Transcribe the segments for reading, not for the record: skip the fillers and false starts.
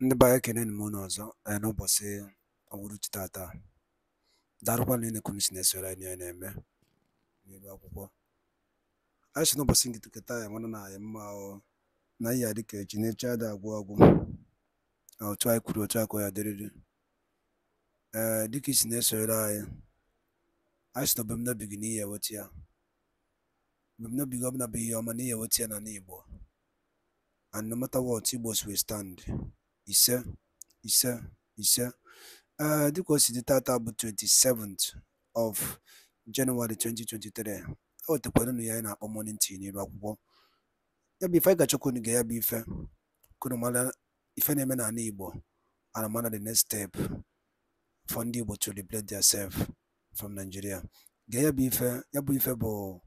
ndị baya kene ni mụ n'ọzọ n'ụbọchị ọwụrụ tata darụkwa na ịnekwu si na-esoro anyị na-eme n'elu akwụkwọ anyị si n'ụbọchị nkịta ya mana na anyị mma na ihe dịka echi na-eche ada agwụ agwụ otu anyị kwuru otu akọ ya dịrịrị dịka isi na-esoro anyị si na obemnobi gị n'ihe eweta ya obemnobi gị ọbụla bụ ihe ọma n'ihe eweta ya na n'Igbo, and no matter what Igbos will stand. Ise. Because the tata bụ 27th of January 2023. O tekwara na ya na-akpọ morning tea n'iru akwụkwọ. Ya bụ ife anyị ga-achọkwu na ya bụ ife kunu mara ife na-eme na ala Igbo and mana the next step for ndị Igbo to liberate themselves from Nigeria. Ya bụ ife bụ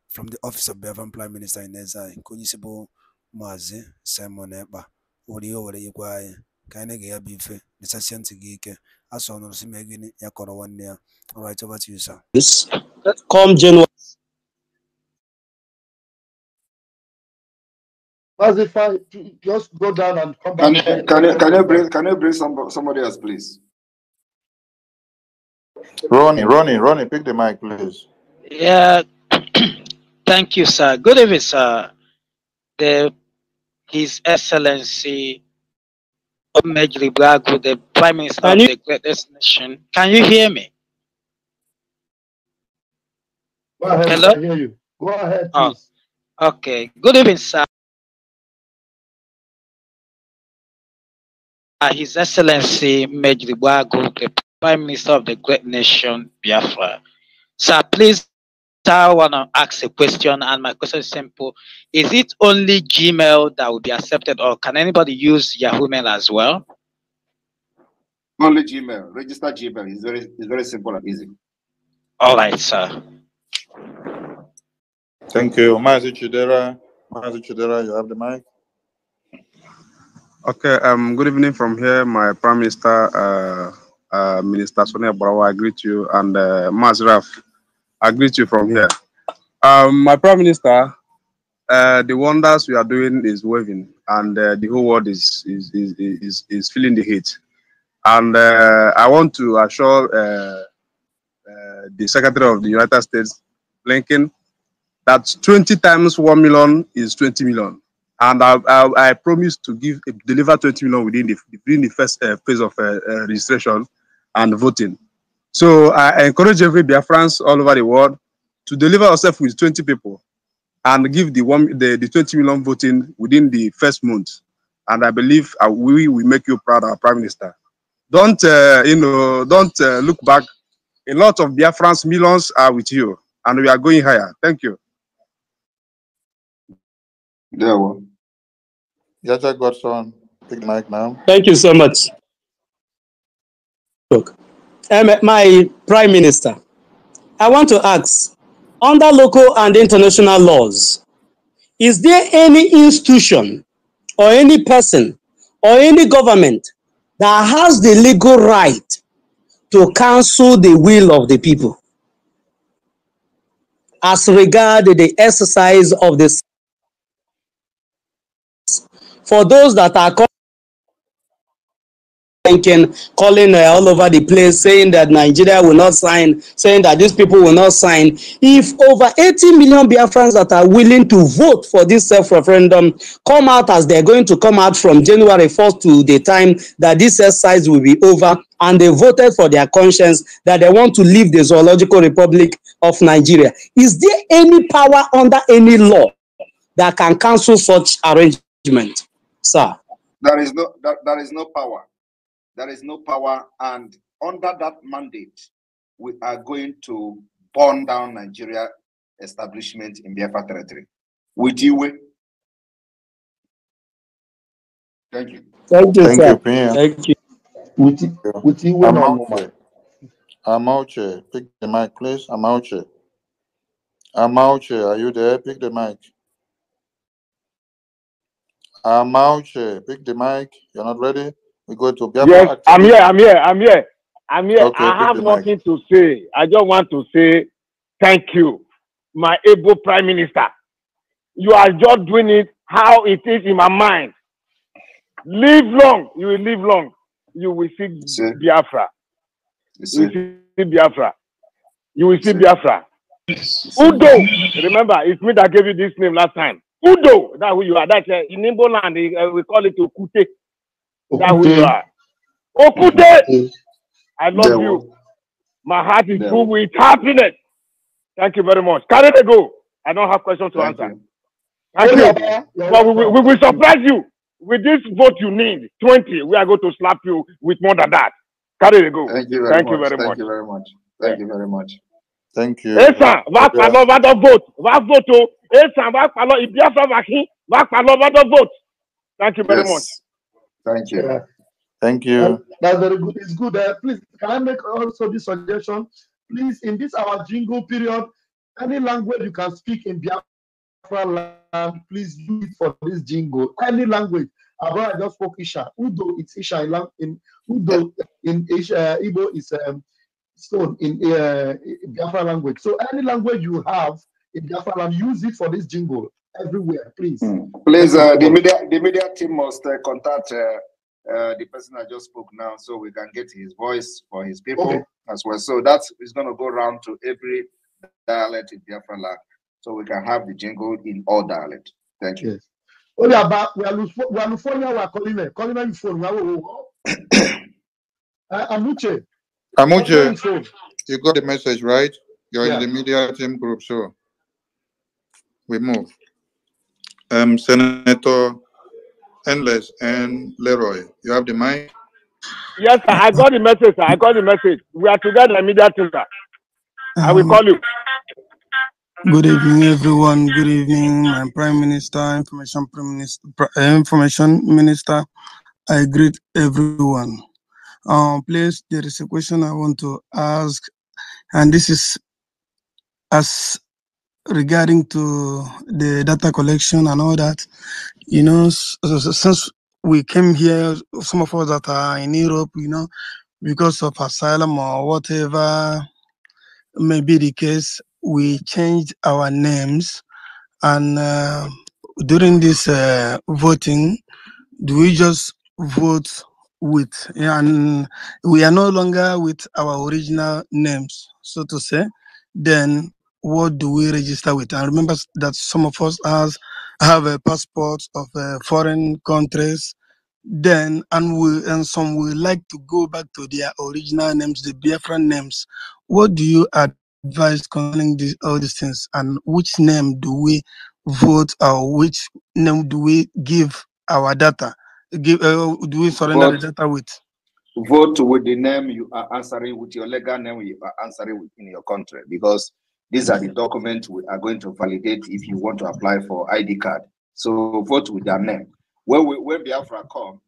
from the office of Biafran Prime Minister in exile nke onye isi bụ Maazị Simon Ekpa were ihe were yikwa anyị ka anyị na-ege ya bụ ife lesasia ntị gị ike asọ nụrụ si mee gịnị ya kọrọ nwanne ya. All right, over to you, sir. Come January. Just go down and come back. Can you bring somebody else, please? Ronnie, pick the mic, please. Yeah, thank you, sir. Good evening, sir. His Excellency Omejri Blago, the Prime Minister of the greatest nation. Can you hear me? Go ahead. Hello? I hear you. Go ahead, please. Okay. Good evening, sir. His Excellency Omejri Blago, the Prime Minister of the great nation, Biafra. Sir, please, I want to ask a question, and my question is simple. Is it only Gmail that will be accepted, or can anybody use Yahoo Mail as well? Only Gmail. Register Gmail. It's very simple and easy. All right, sir. Thank you. Mazi Chidera, you have the mic. Okay, good evening from here. My Prime Minister, Minister Sonia Brawa, I greet you, and Mazraf, I greet you from here. My Prime Minister, the wonders we are doing is waving, and the whole world is feeling the heat. And I want to assure the Secretary of the United States, Blinken, that 20 times 1 million is 20 million. And I promise to deliver 20 million within the first phase of registration and voting. So I encourage every Biafrans all over the world to deliver ourselves with 20 people and give the 20 million voting within the first month. And I believe we will make you proud, our Prime Minister. Don't look back. A lot of Biafrans, millions are with you, and we are going higher. Thank you. There we go. Yaja Godson, take the mic now. Thank you so much. Look, my Prime Minister, I want to ask, under local and international laws, is there any institution or any person or any government that has the legal right to cancel the will of the people as regard the exercise of this? For those that are calling all over the place, saying that Nigeria will not sign, saying that these people will not sign. If over 80 million Biafrans that are willing to vote for this self-referendum come out as they're going to come out from January 1st to the time that this exercise will be over, and they voted for their conscience that they want to leave the Zoological Republic of Nigeria, is there any power under any law that can cancel such arrangement, sir? There is no power. There is no power, and under that mandate, we are going to burn down Nigeria establishment in Biafra territory. With you, thank you. Thank you, Thank sir. you, PM. Thank you. With you, Amauche, pick the mic, please. Amauche, are you there? Pick the mic. Amauche, pick the mic. You're not ready? We go to Biafra. Yes, I'm here. Okay, I have nothing to say. I just want to say thank you, my able Prime Minister. You are just doing it how it is in my mind. Live long. You will live long. You will see Biafra. You will see Biafra. You will see Biafra. Udo. Remember, it's me that gave you this name last time. Udo. That's who you are. That's in Igbo land. We call it Okute. That's who you are. Okute. I love you. My heart is full with happiness. Thank you very much. Carry the go. I don't have questions to answer. Thank you. But we will surprise you. With this vote you need, 20, we are going to slap you with more than that. Carry the go. Thank you very much. Thank you very much. Thank you very much. Thank you. Esa, va palo va do vote. Va vote. Esa, va palo Ibiafra vakin. Va palo va do vote. Thank you very much. Thank you. Yeah. Thank you. That's very good. It's good. Please, can I make also this suggestion? Please, in this our jingle period, any language you can speak in Biafra land, please use it for this jingle. Any language. I just spoke Isha. Udo, it's Isha in Udo in Isha. Igbo is stone in Biafra language. So any language you have in Biafra land, use it for this jingle everywhere, please. Please, the media team must contact the person I just spoke now, so we can get his voice for his people as well. So that is going to go around to every dialect in Biafra land, so we can have the jingle in all dialects. Thank you. Yes. Oh yeah, but we are calling her phone. Amuche. Amuche, you got the message, right? You're in the media team group, so we move. Senator Endless and Leroy, you have the mic. Yes, sir. I got the message, sir. I got the message. We are together immediately, sir. I will call you. Good evening, everyone. Good evening, my Prime Minister, Information Minister. I greet everyone. Please, there is a question I want to ask, and this is as regarding to the data collection and all that. You know, since we came here, some of us that are in Europe, you know, because of asylum or whatever may be the case, we changed our names. And during this voting, do we just vote with, and we are no longer with our original names, so to say, then what do we register with? And remember that some of us have a passport of foreign countries, then and some will like to go back to their original names, the Biafran names. What do you advise concerning all these things, and which name do we vote, or which name do we give our data? Do we surrender the data with? Vote with the name you are answering, with your legal name you are answering with in your country, because these are the documents we are going to validate if you want to apply for ID card. So vote with their name. When Biafra come,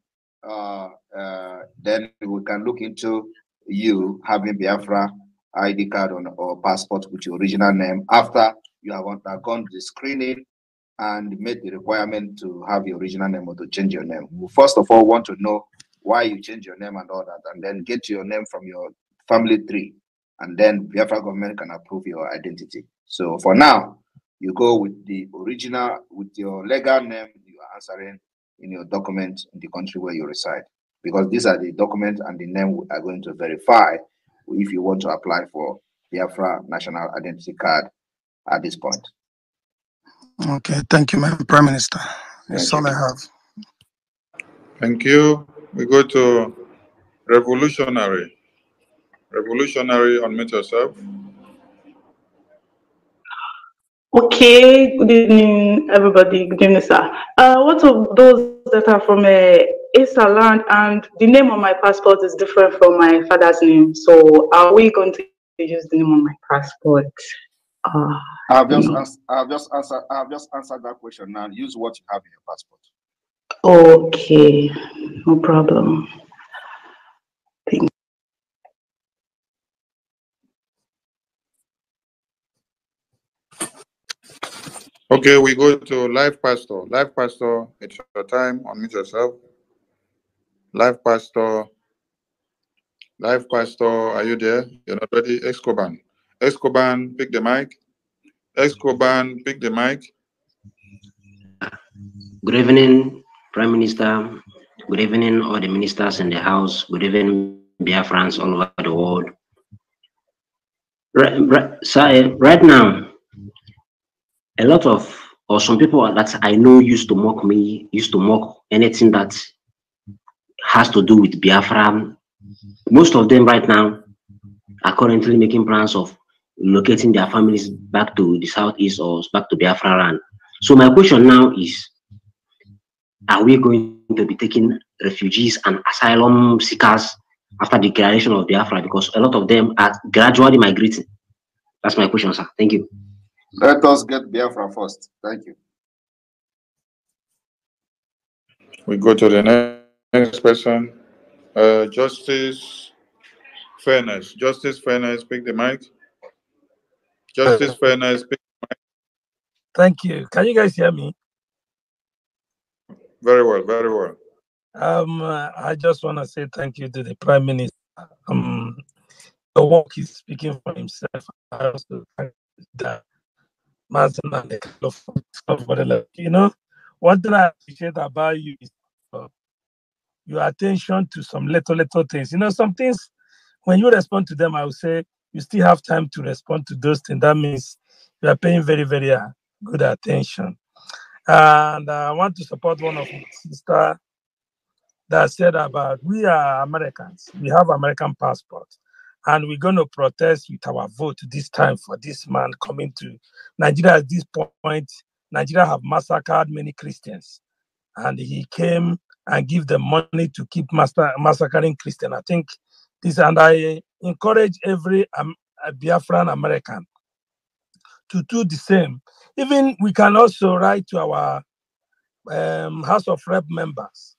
then we can look into you having Biafra ID card or passport with your original name after you have undergone the screening and made the requirement to have your original name or to change your name. We first of all want to know why you change your name and all that, and then get your name from your family tree, and then Biafra government can approve your identity. So for now, you go with the original, with your legal name you are answering in your document in the country where you reside, because these are the documents and the name we are going to verify if you want to apply for Biafra National Identity Card at this point. Okay, thank you, my Prime Minister. That's all I have. Thank you. We go to Revolutionary. Revolutionary, unmute yourself. Okay, good evening, everybody. Good evening, sir. What of those that are from Esa land and the name on my passport is different from my father's name? So, are we going to use the name on my passport? I've just answered that question now. Use what you have in your passport. Okay, no problem. Thank you. Okay, we go to Live Pastor. Live Pastor, it's your time. Unmute yourself. Live Pastor. Live Pastor, are you there? You're not ready? Escoban. Escoban, pick the mic. Escoban, pick the mic. Good evening, Prime Minister. Good evening, all the ministers in the house. Good evening, Biafrans all over the world. Right now, a lot of, or some people that I know used to mock me, used to mock anything that has to do with Biafra. Most of them right now are currently making plans of locating their families back to the southeast or back to Biafra land. So my question now is, are we going to be taking refugees and asylum seekers after the declaration of Biafra? Because a lot of them are gradually migrating. That's my question, sir. Thank you. Let us get Biafra first. Thank you. We go to the next person. Justice Fairness. Justice Fairness, pick the mic. Justice Fairness, pick the mic. Thank you. Can you guys hear me? Very well, very well. I just want to say thank you to the Prime Minister. The work is speaking for himself. I also thank the Martin and the kind of, you know, what I appreciate about you is your attention to some little things. You know, some things, when you respond to them, I would say you still have time to respond to those things. That means you are paying very, very good attention. And I want to support one of my sisters that said about, we are Americans. We have American passports. And we're going to protest with our vote this time for this man coming to Nigeria. At this point, Nigeria have massacred many Christians. And he came and give them money to keep massacring Christians. I think this, and I encourage every Biafran American to do the same. Even we can also write to our House of Rep members,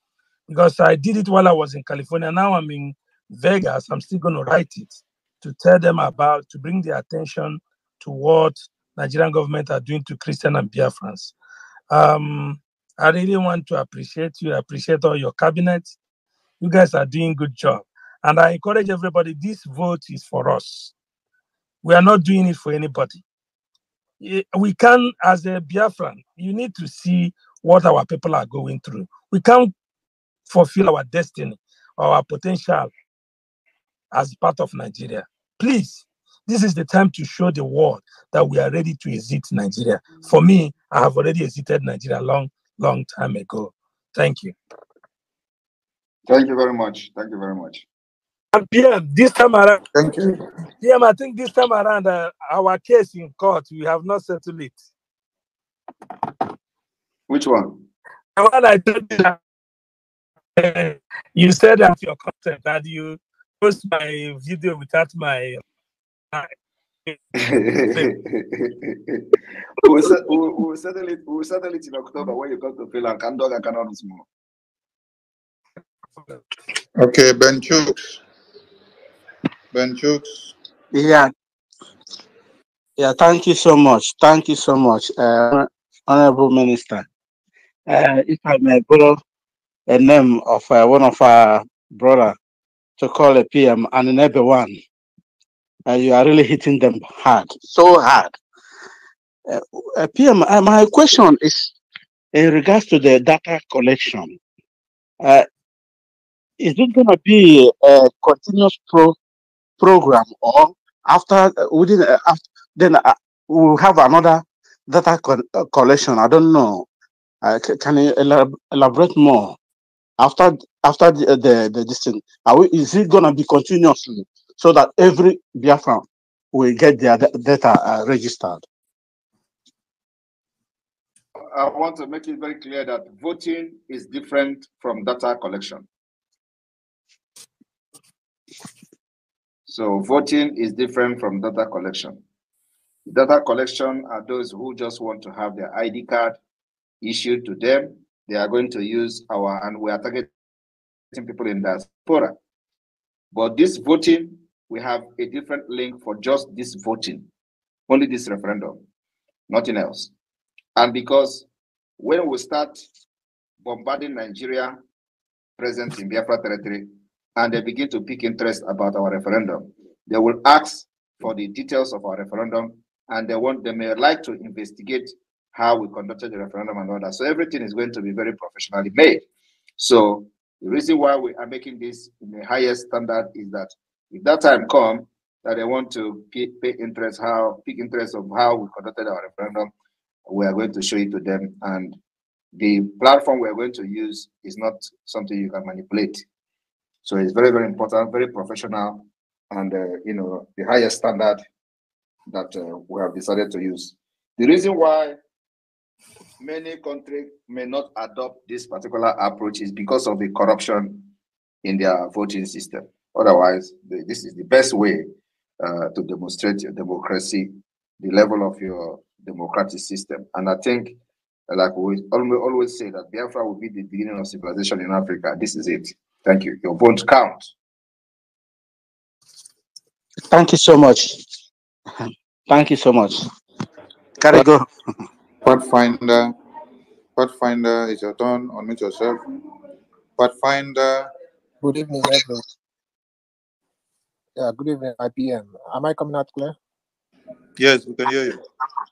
because I did it while I was in California. Now I'm in Vegas. I'm still going to write it to tell them about, to bring their attention to what Nigerian government are doing to Christian and Biafrans. I really want to appreciate you. I appreciate all your cabinet. You guys are doing a good job. And I encourage everybody, this vote is for us. We are not doing it for anybody. We can, as a Biafran, you need to see what our people are going through. We can't fulfill our destiny or our potential as part of Nigeria. Please, this is the time to show the world that we are ready to exit Nigeria. For me, I have already exited Nigeria long time ago. Thank you. Thank you very much. Thank you very much. And PM, this time around, thank you. PM, I think this time around, our case in court, we have not settled it. Which one? The one I told you, you said that your content, that you post my video without my. We'll settle it in October when you come to Finland. Kandoga cannot small. Okay, Ben Chooks. Ben Chooks. Yeah, thank you so much. Thank you so much, Honorable Minister. If I may borrow a name of one of our brother to call a PM and an everyone, you are really hitting them hard, so hard. PM, my question is in regards to the data collection. Is it going to be a continuous program, or after then we'll have another data collection? I don't know. Can you elaborate more? After the distance, is it going to be continuously so that every Biafran will get their data registered? I want to make it very clear that voting is different from data collection. So voting is different from data collection. Data collection are those who just want to have their ID card issued to them. They are going to use and we are targeting people in diaspora. But this voting, we have a different link for just this voting, only this referendum, nothing else. And because when we start bombarding Nigeria present in Biafra territory, and they begin to pick interest about our referendum, they will ask for the details of our referendum, and they may like to investigate how we conducted the referendum and all that. So everything is going to be very professionally made. So The reason why we are making this in the highest standard is that if that time comes that they want to pick interest of how we conducted our referendum, we are going to show it to them. And the platform we are going to use is not something you can manipulate. So it's very, very important, very professional, and the highest standard that we have decided to use. The reason why many countries may not adopt this particular approach is because of the corruption in their voting system. Otherwise, this is the best way to demonstrate your democracy, the level of your democratic system. And I think, like we always say, that Biafra will be the beginning of civilization in Africa. This is it. Thank you. Your vote counts. Thank you so much. Thank you so much. Carry go. Pathfinder, it's your turn. Unmute yourself. Pathfinder. Good evening, everyone. Yeah, good evening, IPM. Am I coming out clear? Yes, we can hear you.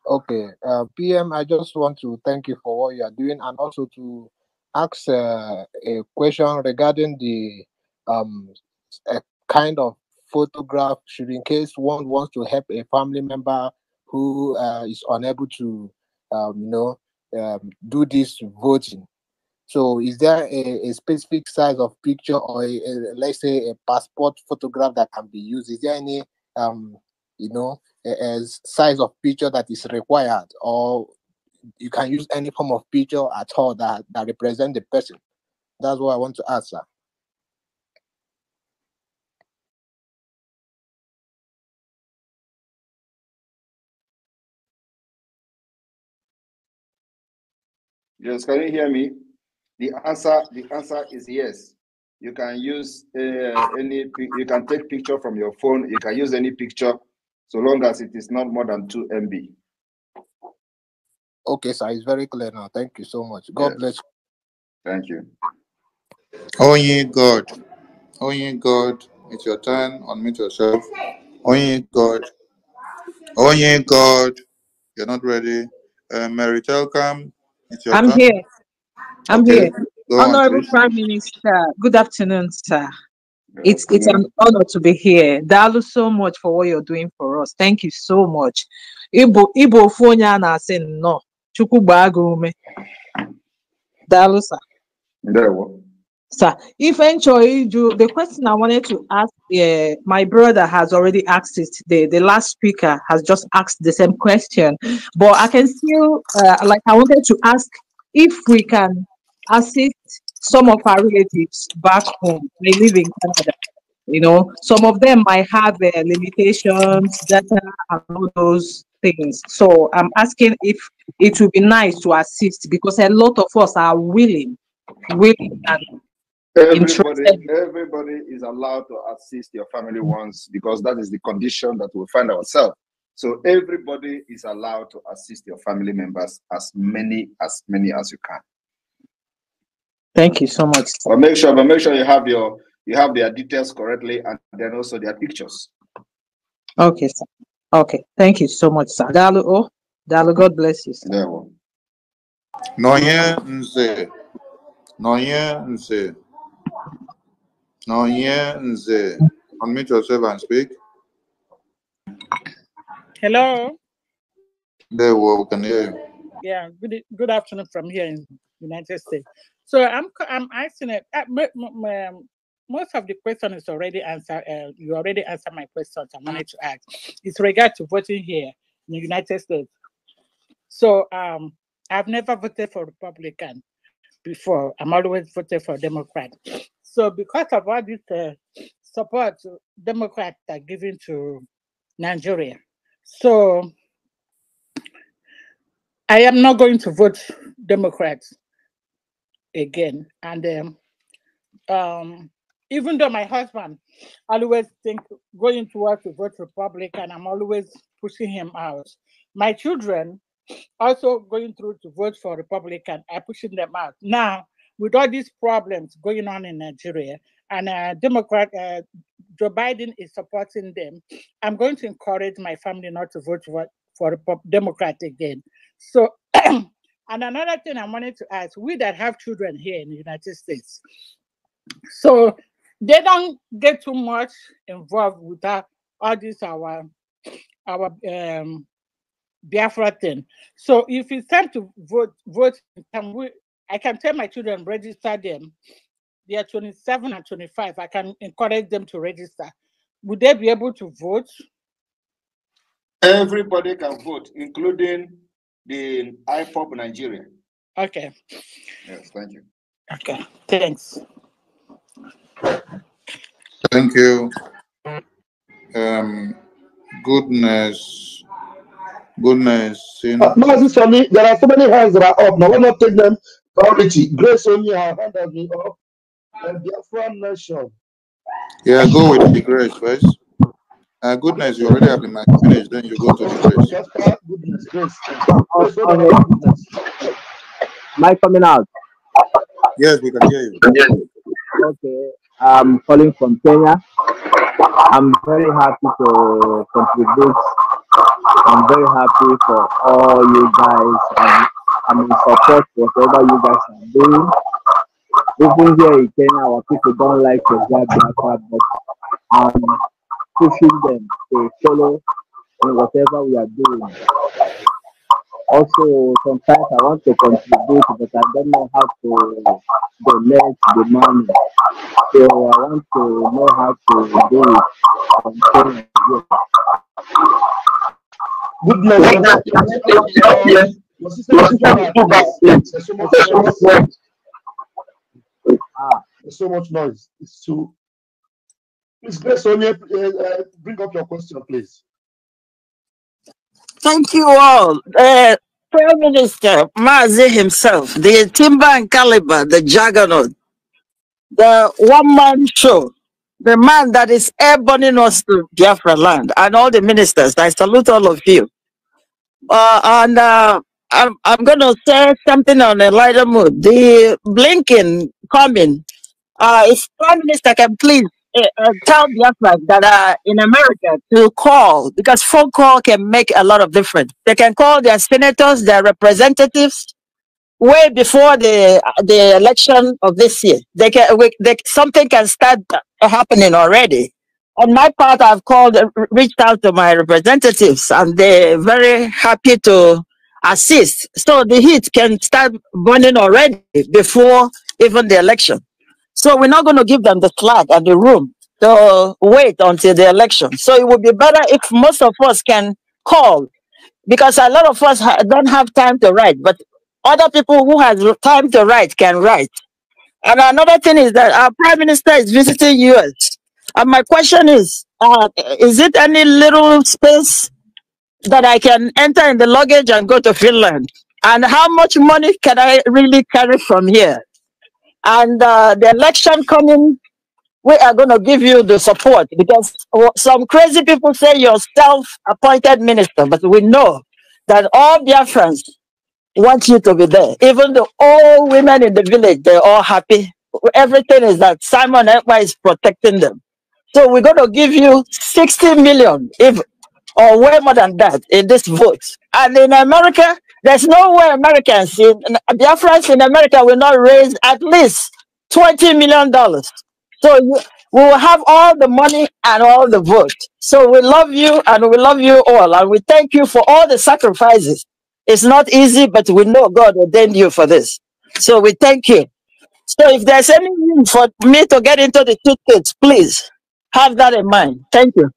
Okay. PM, I just want to thank you for what you are doing, and also to ask a question regarding the a kind of photograph, should in case one wants to help a family member who is unable to do this voting. So is there a specific size of picture, or let's say a passport photograph that can be used? Is there any a size of picture that is required, or you can use any form of picture at all that represent the person? That's what I want to ask, sir. Yes, can you hear me? The answer is yes. You can use you can take picture from your phone. You can use any picture, so long as it is not more than 2 MB. Okay, sir, it's very clear now. Thank you so much. God bless you. Thank you. Only God, it's your turn. Unmute yourself. Only God, you're not ready. Mary Telcom, it's your turn. I'm here. I'm Okay, here. go on, Honorable please. Prime Minister, good afternoon, sir. It's an honor to be here. Dalu so much for what you're doing for us. Thank you so much. Ibo Fonya na say no. Chukwu bagume. Dalu, sir. Sir, if enjoy the question I wanted to ask, my brother has already asked it. The last speaker has just asked the same question, but I can still I wanted to ask if we can assist some of our relatives back home. They live in Canada. Some of them might have limitations, data, and all those things. So I'm asking if it would be nice to assist, because a lot of us are willing and Everybody is allowed to assist your family once, because that is the condition that we find ourselves. So everybody is allowed to assist your family members, as many as you can. Thank you so much. But make sure you have their details correctly, and then also their pictures. Okay, sir. Okay, thank you so much, sir. Dalu, God bless you, sir. Noye Nze. Unmute yourself and speak. Hello. There we can hear you. Yeah. Good afternoon from here in United States. So I'm asking it. Most of the question is already answered. You already answered my questions I wanted to ask. It's regard to voting here in the United States. So I've never voted for Republican before. I'm always voted for Democrat. So because of all this support Democrats are giving to Nigeria, so I am not going to vote Democrats again. And even though my husband always think going to work to vote Republican, I'm always pushing him out. My children also going through to vote for Republican, I'm pushing them out. Now, with all these problems going on in Nigeria, and Democrat Joe Biden is supporting them, I'm going to encourage my family not to vote for Democrat again. So, and another thing I wanted to ask, we that have children here in the United States, So they don't get too much involved with all this our Biafra thing. So if it's time to vote, I can tell my children register them. They are 27 and 25. I can encourage them to register. Would they be able to vote? Everybody can vote, including the IPOP Nigeria. Okay. Yes, thank you. Okay, thanks. Thank you. Goodness. Mazi Sami, there are so many hands that are up. Now, why not take them priority? Grace only her hand has been up. And Biafra Nation. Yeah, go with the grace first. Goodness, you already have the mic finished. Then you go to the grace. Biafra goodness, grace. Grace, goodness. Mic coming out? Yes, we can hear you. Okay, I'm calling from Kenya. I'm very happy to contribute. I'm very happy for all you guys. I'm in support for whatever you guys are doing. Even here in Kenya, our people don't like to grab Biafra, but I'm pushing them to follow in whatever we are doing. Also, sometimes I want to contribute, but I don't know how to donate the money. So I want to know how to do it from Kenya. Goodness, your system is too bad. There's so much noise. There's so much noise. It's too. Please, Grace Sonia, bring up your question, please. Thank you all. Prime Minister Mazi himself, the timber and caliber, the juggernaut, the one-man show, the man that is airburning us to Biafra land, and all the ministers. I salute all of you. I'm going to say something on a lighter mood. The Blinken coming, if Prime Minister can please tell Biafra that are in America to call, because phone call can make a lot of difference. They can call their senators, their representatives, way before the election of this year. Something can start happening already. On my part, I've reached out to my representatives, and they're very happy to assist. So the heat can start burning already before even the election. So we're not going to give them the slack and the room to wait until the election. So it would be better if most of us can call, because a lot of us don't have time to write, but other people who have time to write can write. And another thing is that our Prime Minister is visiting US. And my question is it any little space that I can enter in the luggage and go to Finland? And how much money can I really carry from here? And the election coming, we are going to give you the support, because some crazy people say you're self-appointed minister, but we know that all Biafrans want you to be there. Even the old women in the village, they're all happy. Everything is that Simon Ekpa is protecting them. So we're going to give you 60 million, or way more than that, in this vote. And in America, there's no way Biafrans in America will not raise at least $20 million. So we will have all the money and all the vote. So we love you, and we love you all. And we thank you for all the sacrifices. It's not easy, but we know God ordained you for this. So we thank you. So if there's any need for me to get into the toothpaste, please have that in mind. Thank you.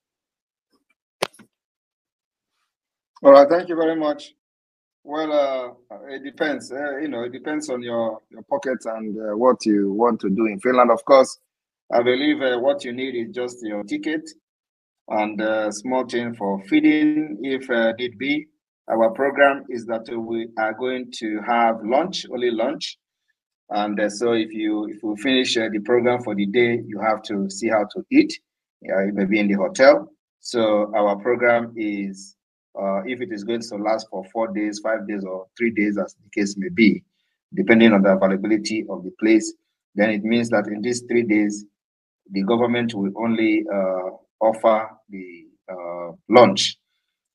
All right, thank you very much. Well, it depends. It depends on your pockets and what you want to do in Finland. Of course, I believe what you need is just your ticket and a small thing for feeding, if need be. Our program is that we are going to have lunch, only lunch. And so if you finish the program for the day, you have to see how to eat. You may be in the hotel. So our program is, if it is going to last for 4 days, 5 days, or 3 days, as the case may be, depending on the availability of the place, then it means that in these 3 days, the government will only offer the lunch.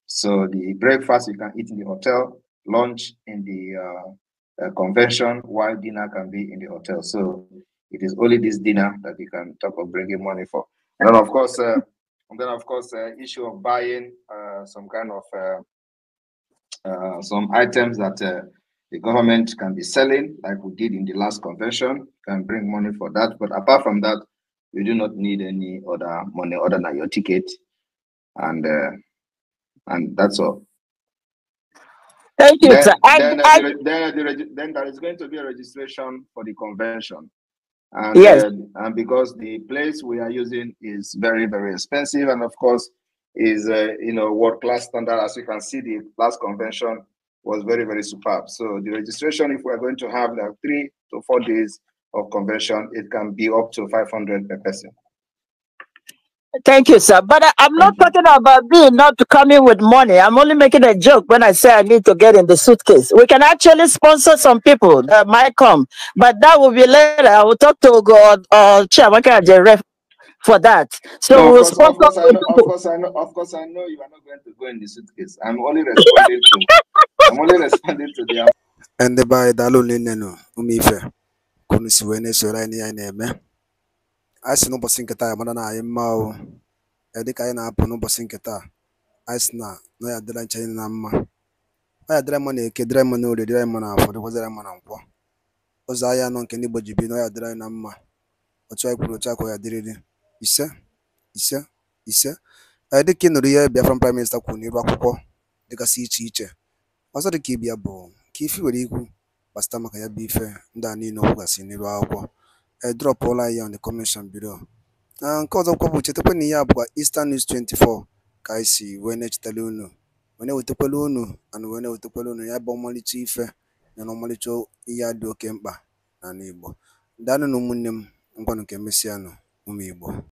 So the breakfast you can eat in the hotel, lunch in the convention, while dinner can be in the hotel. So it is only this dinner that you can talk of bringing money for. And then, of course, issue of buying some kind of some items that the government can be selling, like we did in the last convention, can bring money for that. But apart from that, you do not need any other money other than your ticket, and that's all. Thank you, sir. Then there is going to be a registration for the convention. And, yes. And because the place we are using is very, very expensive, and of course is world-class standard. As you can see, the last convention was very, very superb. So the registration, if we're going to have like 3 to 4 days of convention, it can be up to 500 per person. Thank you, sir. But I'm not talking about me not coming with money. I'm only making a joke when I say I need to get in the suitcase. We can actually sponsor some people that might come, but that will be later. I will talk to God or Chiamaka for that. So no, we'll of course, I know you are not going to go in the suitcase. I'm only responding to the. And the by Dalun Neno, Umife, Kunisiwene Sorani and Eme. I see no Bosinkata, Manana, I am Mao, Edikaina Pono Bosinkata, I sna, no Adran Chainama. I dramone, Kedramano, the Dramana for the Wazaramana. Ozaya non can anybody be no Adranama. Or try Kurotako, I did it. Isa. I did kin the Biafran Prime Minister Kuni Rakuko, the Cassi teacher. Also the Kibia Bo, Kifi Riku, Bastamaka Bife, Dani no Gas in the Rako. A drop all I on the Commission Bureau. And cause of Kopu Chetapani Yabwa Eastern News 24, Kaisi, when it's Taluno. When I was Topoluno, and when I was Topoluno, Yabomali Chief, and normally Joe Yado Kemba, and Ibo. Dano no munim, Messiano, Umibo.